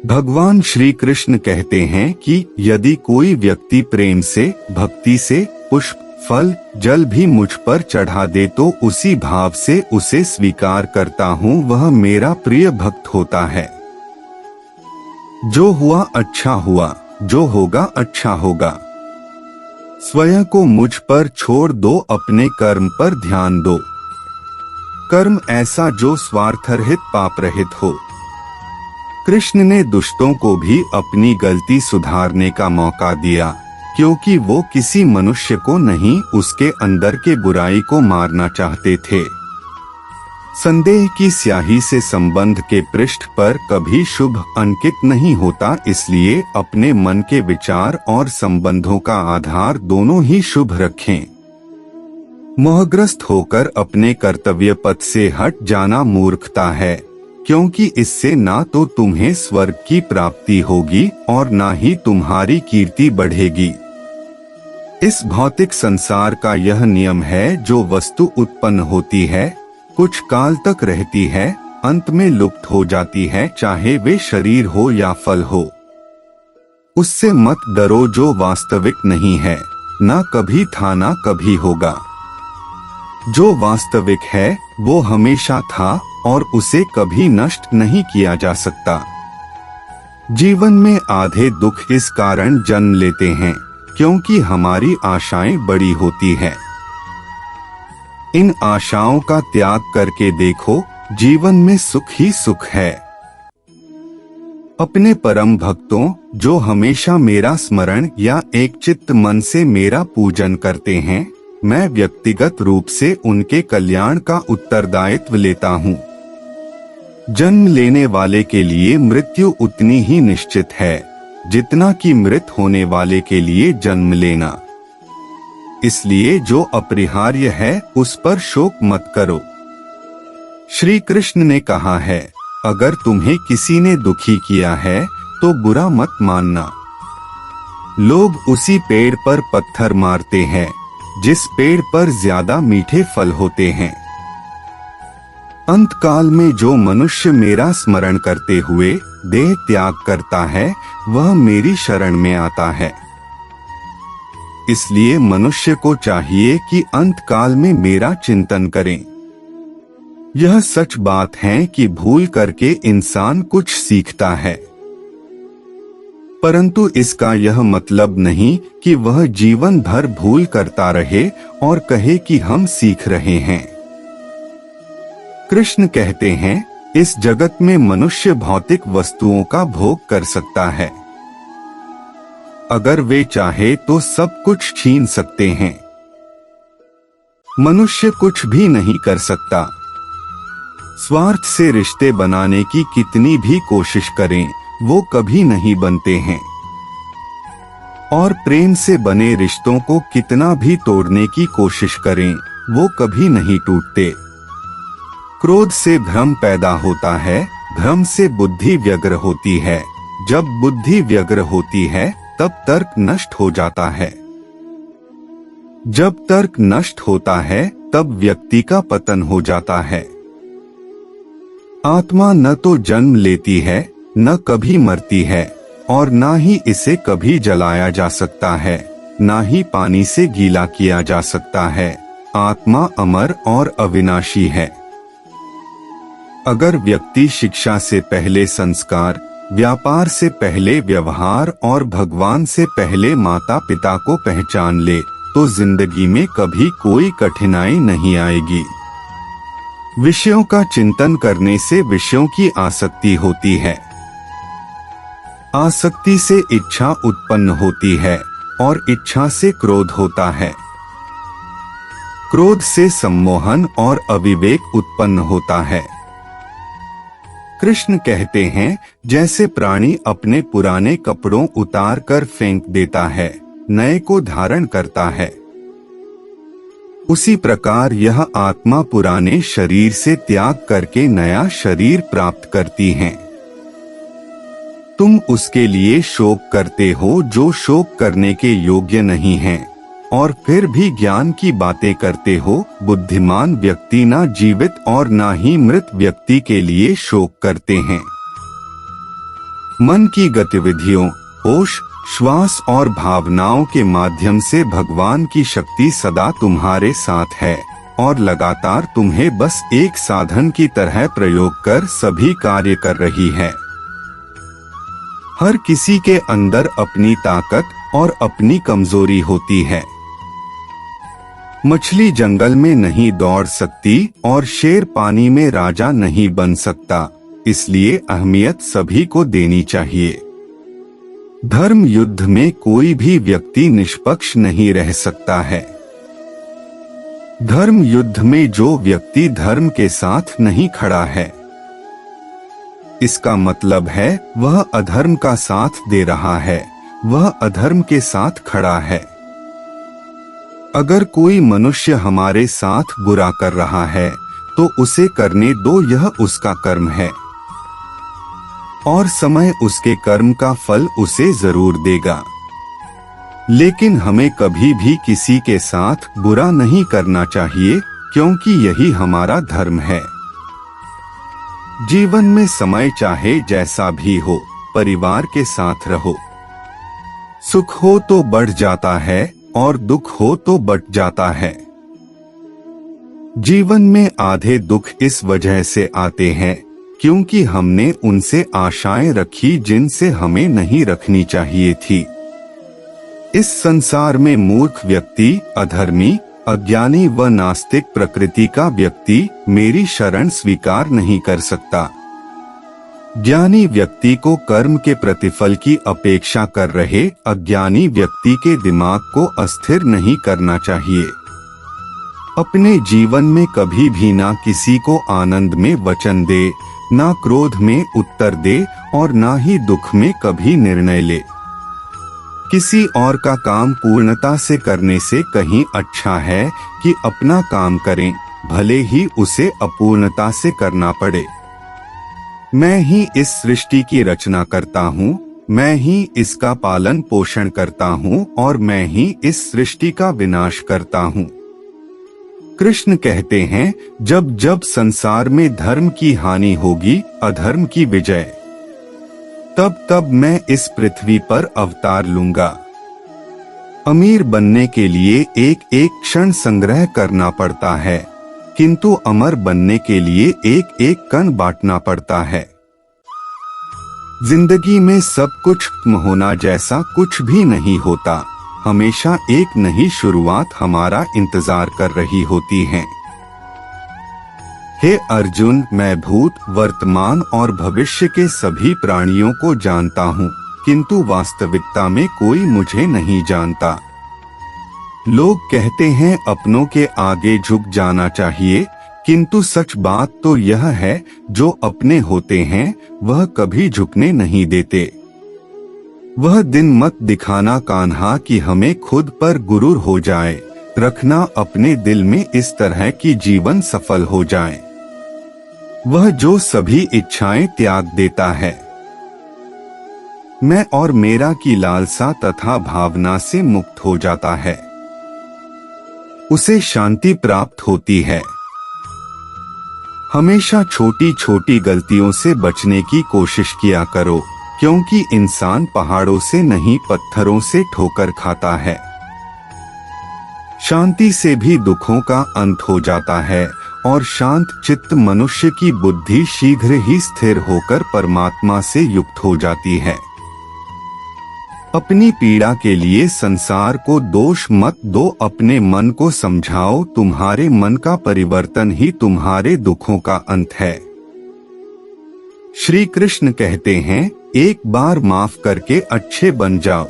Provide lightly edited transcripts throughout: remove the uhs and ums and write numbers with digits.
भगवान श्री कृष्ण कहते हैं कि यदि कोई व्यक्ति प्रेम से, भक्ति से पुष्प, फल, जल भी मुझ पर चढ़ा दे तो उसी भाव से उसे स्वीकार करता हूँ, वह मेरा प्रिय भक्त होता है। जो हुआ अच्छा हुआ, जो होगा अच्छा होगा। स्वयं को मुझ पर छोड़ दो, अपने कर्म पर ध्यान दो। कर्म ऐसा जो स्वार्थरहित, पाप रहित हो। कृष्ण ने दुष्टों को भी अपनी गलती सुधारने का मौका दिया, क्योंकि वो किसी मनुष्य को नहीं, उसके अंदर के बुराई को मारना चाहते थे। संदेह की स्याही से संबंध के पृष्ठ पर कभी शुभ अंकित नहीं होता, इसलिए अपने मन के विचार और संबंधों का आधार दोनों ही शुभ रखें। मोहग्रस्त होकर अपने कर्तव्य पथ से हट जाना मूर्खता है, क्योंकि इससे ना तो तुम्हें स्वर्ग की प्राप्ति होगी और ना ही तुम्हारी कीर्ति बढ़ेगी। इस भौतिक संसार का यह नियम है, जो वस्तु उत्पन्न होती है, कुछ काल तक रहती है, अंत में लुप्त हो जाती है, चाहे वे शरीर हो या फल हो। उससे मत डरो जो वास्तविक नहीं है, ना कभी था ना कभी होगा। जो वास्तविक है वो हमेशा था और उसे कभी नष्ट नहीं किया जा सकता। जीवन में आधे दुख इस कारण जन्म लेते हैं क्योंकि हमारी आशाएं बड़ी होती है। इन आशाओं का त्याग करके देखो, जीवन में सुख ही सुख है। अपने परम भक्तों, जो हमेशा मेरा स्मरण या एक चित्त मन से मेरा पूजन करते हैं, मैं व्यक्तिगत रूप से उनके कल्याण का उत्तरदायित्व लेता हूँ। जन्म लेने वाले के लिए मृत्यु उतनी ही निश्चित है जितना कि मृत होने वाले के लिए जन्म लेना। इसलिए जो अपरिहार्य है उस पर शोक मत करो। श्री कृष्ण ने कहा है, अगर तुम्हें किसी ने दुखी किया है तो बुरा मत मानना। लोग उसी पेड़ पर पत्थर मारते हैं जिस पेड़ पर ज्यादा मीठे फल होते हैं। अंत काल में जो मनुष्य मेरा स्मरण करते हुए देह त्याग करता है, वह मेरी शरण में आता है। इसलिए मनुष्य को चाहिए कि अंत काल में मेरा चिंतन करें। यह सच बात है कि भूल करके इंसान कुछ सीखता है, परंतु इसका यह मतलब नहीं कि वह जीवन भर भूल करता रहे और कहे कि हम सीख रहे हैं। कृष्ण कहते हैं, इस जगत में मनुष्य भौतिक वस्तुओं का भोग कर सकता है। अगर वे चाहे तो सब कुछ छीन सकते हैं। मनुष्य कुछ भी नहीं कर सकता। स्वार्थ से रिश्ते बनाने की कितनी भी कोशिश करें, वो कभी नहीं बनते हैं। और प्रेम से बने रिश्तों को कितना भी तोड़ने की कोशिश करें, वो कभी नहीं टूटते। क्रोध से भ्रम पैदा होता है, भ्रम से बुद्धि व्यग्र होती है, जब बुद्धि व्यग्र होती है तब तर्क नष्ट हो जाता है। जब तर्क नष्ट होता है तब व्यक्ति का पतन हो जाता है। आत्मा न तो जन्म लेती है, न कभी मरती है, और न ही इसे कभी जलाया जा सकता है, न ही पानी से गीला किया जा सकता है। आत्मा अमर और अविनाशी है। अगर व्यक्ति शिक्षा से पहले संस्कार, व्यापार से पहले व्यवहार और भगवान से पहले माता पिता को पहचान ले, तो जिंदगी में कभी कोई कठिनाई नहीं आएगी। विषयों का चिंतन करने से विषयों की आसक्ति होती है। आसक्ति से इच्छा उत्पन्न होती है और इच्छा से क्रोध होता है। क्रोध से सम्मोहन और अविवेक उत्पन्न होता है। कृष्ण कहते हैं, जैसे प्राणी अपने पुराने कपड़ों उतार कर फेंक देता है, नए को धारण करता है, उसी प्रकार यह आत्मा पुराने शरीर से त्याग करके नया शरीर प्राप्त करती है। तुम उसके लिए शोक करते हो जो शोक करने के योग्य नहीं है, और फिर भी ज्ञान की बातें करते हो। बुद्धिमान व्यक्ति ना जीवित और ना ही मृत व्यक्ति के लिए शोक करते हैं। मन की गतिविधियों, होश, श्वास और भावनाओं के माध्यम से भगवान की शक्ति सदा तुम्हारे साथ है और लगातार तुम्हें बस एक साधन की तरह प्रयोग कर सभी कार्य कर रही है। हर किसी के अंदर अपनी ताकत और अपनी कमजोरी होती है। मछली जंगल में नहीं दौड़ सकती और शेर पानी में राजा नहीं बन सकता, इसलिए अहमियत सभी को देनी चाहिए। धर्म युद्ध में कोई भी व्यक्ति निष्पक्ष नहीं रह सकता है। धर्म युद्ध में जो व्यक्ति धर्म के साथ नहीं खड़ा है, इसका मतलब है वह अधर्म का साथ दे रहा है, वह अधर्म के साथ खड़ा है। अगर कोई मनुष्य हमारे साथ बुरा कर रहा है तो उसे करने दो, यह उसका कर्म है और समय उसके कर्म का फल उसे जरूर देगा। लेकिन हमें कभी भी किसी के साथ बुरा नहीं करना चाहिए, क्योंकि यही हमारा धर्म है। जीवन में समय चाहे जैसा भी हो, परिवार के साथ रहो। सुख हो तो बढ़ जाता है और दुख हो तो बट जाता है। जीवन में आधे दुख इस वजह से आते हैं क्योंकि हमने उनसे आशाएं रखी जिनसे हमें नहीं रखनी चाहिए थी। इस संसार में मूर्ख व्यक्ति, अधर्मी, अज्ञानी व नास्तिक प्रकृति का व्यक्ति मेरी शरण स्वीकार नहीं कर सकता। ज्ञानी व्यक्ति को कर्म के प्रतिफल की अपेक्षा कर रहे अज्ञानी व्यक्ति के दिमाग को अस्थिर नहीं करना चाहिए। अपने जीवन में कभी भी ना किसी को आनंद में वचन दे, ना क्रोध में उत्तर दे और ना ही दुख में कभी निर्णय ले। किसी और का काम पूर्णता से करने से कहीं अच्छा है कि अपना काम करें, भले ही उसे अपूर्णता से करना पड़े। मैं ही इस सृष्टि की रचना करता हूँ, मैं ही इसका पालन पोषण करता हूँ और मैं ही इस सृष्टि का विनाश करता हूँ। कृष्ण कहते हैं, जब जब संसार में धर्म की हानि होगी, अधर्म की विजय, तब तब मैं इस पृथ्वी पर अवतार लूंगा। अमीर बनने के लिए एक एक क्षण संग्रह करना पड़ता है, किंतु अमर बनने के लिए एक एक कण बांटना पड़ता है। जिंदगी में सब कुछ खत्म होना जैसा कुछ भी नहीं होता, हमेशा एक नई शुरुआत हमारा इंतजार कर रही होती है। हे अर्जुन, मैं भूत, वर्तमान और भविष्य के सभी प्राणियों को जानता हूँ, किंतु वास्तविकता में कोई मुझे नहीं जानता। लोग कहते हैं अपनों के आगे झुक जाना चाहिए, किंतु सच बात तो यह है, जो अपने होते हैं वह कभी झुकने नहीं देते। वह दिन मत दिखाना कान्हा कि हमें खुद पर गुरूर हो जाए, रखना अपने दिल में इस तरह की जीवन सफल हो जाए। वह जो सभी इच्छाएं त्याग देता है, मैं और मेरा की लालसा तथा भावना से मुक्त हो जाता है, उसे शांति प्राप्त होती है। हमेशा छोटी छोटी गलतियों से बचने की कोशिश किया करो, क्योंकि इंसान पहाड़ों से नहीं पत्थरों से ठोकर खाता है। शांति से भी दुखों का अंत हो जाता है और शांत चित्त मनुष्य की बुद्धि शीघ्र ही स्थिर होकर परमात्मा से युक्त हो जाती है। अपनी पीड़ा के लिए संसार को दोष मत दो, अपने मन को समझाओ, तुम्हारे मन का परिवर्तन ही तुम्हारे दुखों का अंत है। श्री कृष्ण कहते हैं, एक बार माफ करके अच्छे बन जाओ,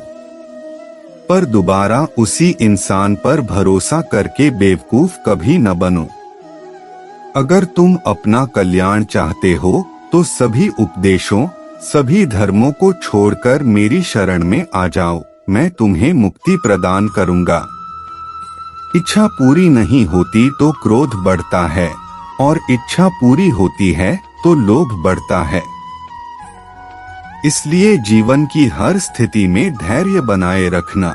पर दोबारा उसी इंसान पर भरोसा करके बेवकूफ कभी न बनो। अगर तुम अपना कल्याण चाहते हो तो सभी उपदेशों, सभी धर्मों को छोड़कर मेरी शरण में आ जाओ, मैं तुम्हें मुक्ति प्रदान करूंगा। इच्छा पूरी नहीं होती तो क्रोध बढ़ता है और इच्छा पूरी होती है तो लोभ बढ़ता है। इसलिए जीवन की हर स्थिति में धैर्य बनाए रखना।